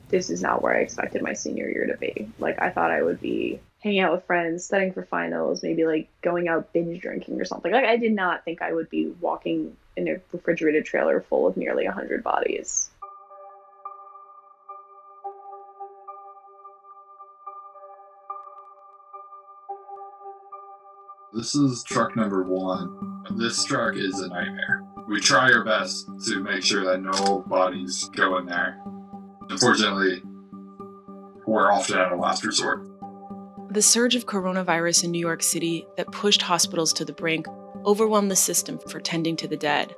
This is not where I expected my senior year to be. Like, I thought I would be hanging out with friends, studying for finals, maybe like going out binge drinking or something. Like, I did not think I would be walking in a refrigerated trailer full of nearly 100 bodies. This is truck number 1. This truck is a nightmare. We try our best to make sure that no bodies go in there. Unfortunately, we're often at a last resort. The surge of coronavirus in New York City that pushed hospitals to the brink overwhelmed the system for tending to the dead.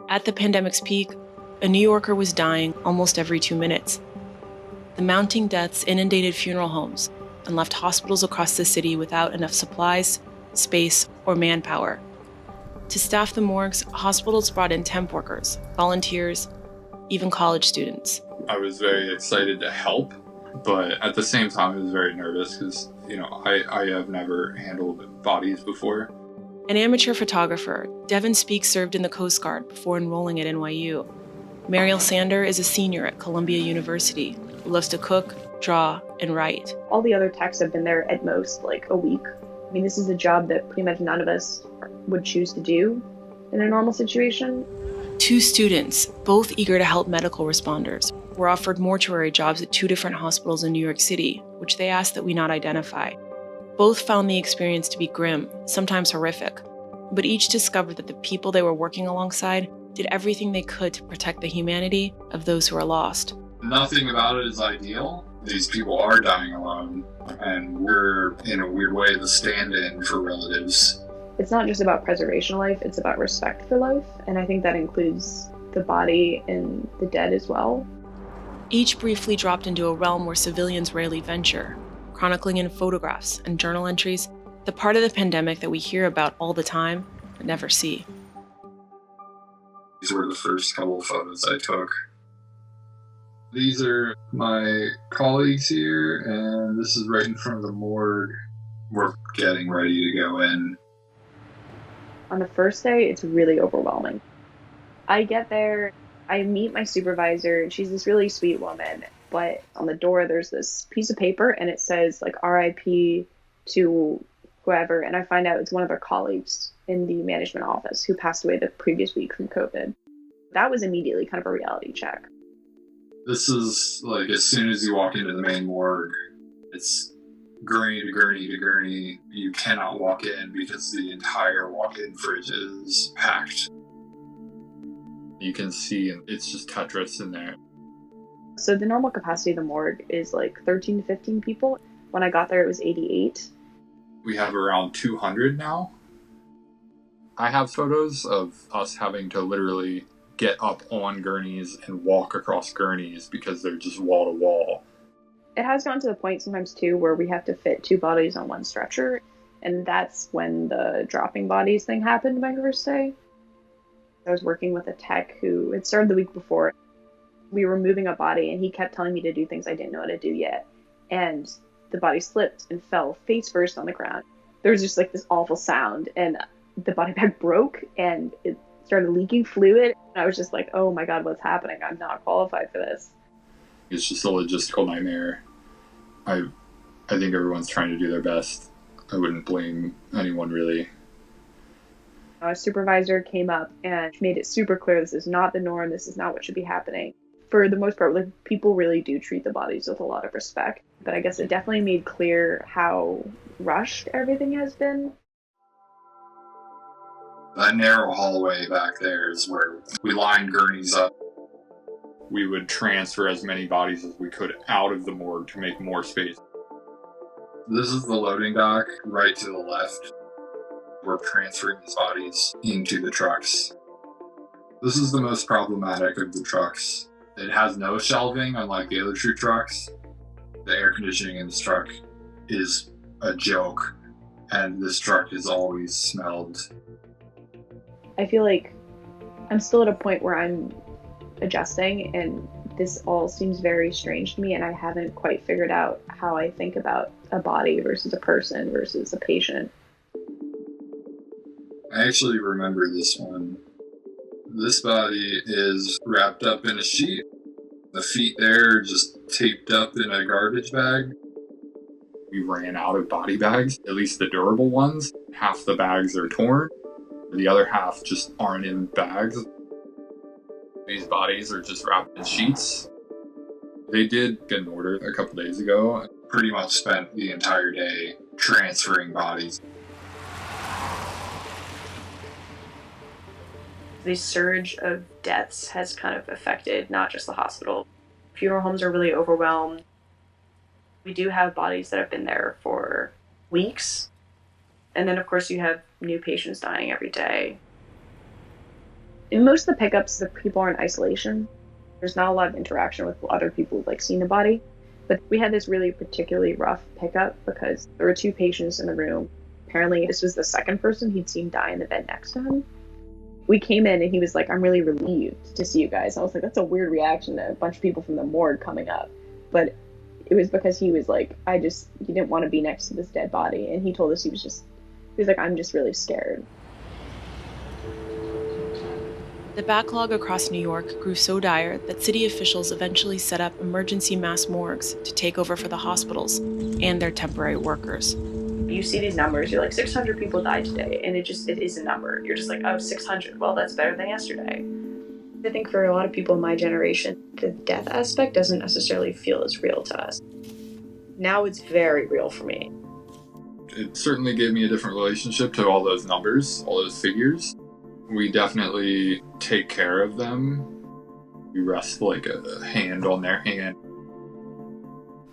At the pandemic's peak, a New Yorker was dying almost every 2 minutes. The mounting deaths inundated funeral homes and left hospitals across the city without enough supplies, space, or manpower. To staff the morgues, hospitals brought in temp workers, volunteers, even college students. I was very excited to help, but at the same time I was very nervous because, I have never handled bodies before. An amateur photographer, Devin Speak served in the Coast Guard before enrolling at NYU. Mariel Sander is a senior at Columbia University who loves to cook, draw, and write. All the other techs have been there at most like a week. I mean, this is a job that pretty much none of us would choose to do in a normal situation. 2 students, both eager to help medical responders, were offered mortuary jobs at 2 different hospitals in New York City, which they asked that we not identify. Both found the experience to be grim, sometimes horrific, but each discovered that the people they were working alongside did everything they could to protect the humanity of those who are lost. Nothing about it is ideal. These people are dying alone, and we're, in a weird way, the stand-in for relatives. It's not just about preservation of life, it's about respect for life, and I think that includes the body and the dead as well. Each briefly dropped into a realm where civilians rarely venture, chronicling in photographs and journal entries the part of the pandemic that we hear about all the time but never see. These were the first couple of photos I took. These are my colleagues here, and this is right in front of the morgue. We're getting ready to go in. On the first day, it's really overwhelming. I get there, I meet my supervisor, and she's this really sweet woman, but on the door there's this piece of paper and it says like RIP to whoever, and I find out it's one of their colleagues in the management office who passed away the previous week from COVID. That was immediately kind of a reality check. This is like as soon as you walk into the main morgue, it's gurney to gurney to gurney. You cannot walk in because the entire walk-in fridge is packed. You can see it's just Tetris in there. So the normal capacity of the morgue is like 13 to 15 people. When I got there, it was 88. We have around 200 now. I have photos of us having to literally get up on gurneys and walk across gurneys because they're just wall to wall. It has gotten to the point sometimes too where we have to fit 2 bodies on one stretcher, and that's when the dropping bodies thing happened my first day. I was working with a tech who had started the week before. We were moving a body and he kept telling me to do things I didn't know how to do yet, and the body slipped and fell face first on the ground. There was just like this awful sound, and the body bag broke and it started leaking fluid. I was just like, oh my God, what's happening? I'm not qualified for this. It's just a logistical nightmare. I think everyone's trying to do their best. I wouldn't blame anyone really. A supervisor came up and made it super clear this is not the norm, this is not what should be happening. For the most part, like, people really do treat the bodies with a lot of respect, but I guess it definitely made clear how rushed everything has been. That narrow hallway back there is where we lined gurneys up. We would transfer as many bodies as we could out of the morgue to make more space. This is the loading dock right to the left. We're transferring these bodies into the trucks. This is the most problematic of the trucks. It has no shelving, unlike the other 2 trucks. The air conditioning in this truck is a joke, and this truck has always smelled. I feel like I'm still at a point where I'm adjusting, and this all seems very strange to me, and I haven't quite figured out how I think about a body versus a person versus a patient. I actually remember this one. This body is wrapped up in a sheet. The feet there are just taped up in a garbage bag. We ran out of body bags, at least the durable ones. Half the bags are torn. The other half just aren't in bags. These bodies are just wrapped in sheets. They did get an order a couple days ago. Pretty much spent the entire day transferring bodies. The surge of deaths has kind of affected not just the hospital. Funeral homes are really overwhelmed. We do have bodies that have been there for weeks. And then, of course, you have new patients dying every day. In most of the pickups, the people are in isolation. There's not a lot of interaction with other people who've seen the body. But we had this really particularly rough pickup because there were 2 patients in the room. Apparently, this was the second person he'd seen die in the bed next to him. We came in and he was like, "I'm really relieved to see you guys." I was like, that's a weird reaction to a bunch of people from the morgue coming up. But it was because he was like, he didn't want to be next to this dead body. And he told us he was like, "I'm just really scared." The backlog across New York grew so dire that city officials eventually set up emergency mass morgues to take over for the hospitals and their temporary workers. You see these numbers, you're like, 600 people died today, and it is a number. You're just like, oh, 600, well, that's better than yesterday. I think for a lot of people in my generation, the death aspect doesn't necessarily feel as real to us. Now it's very real for me. It certainly gave me a different relationship to all those numbers, all those figures. We definitely take care of them. We rest like a hand on their hand.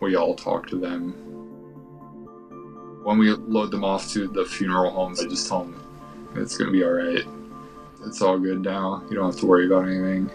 We all talk to them. When we load them off to the funeral homes, I just tell them it's going to be all right. It's all good now. You don't have to worry about anything.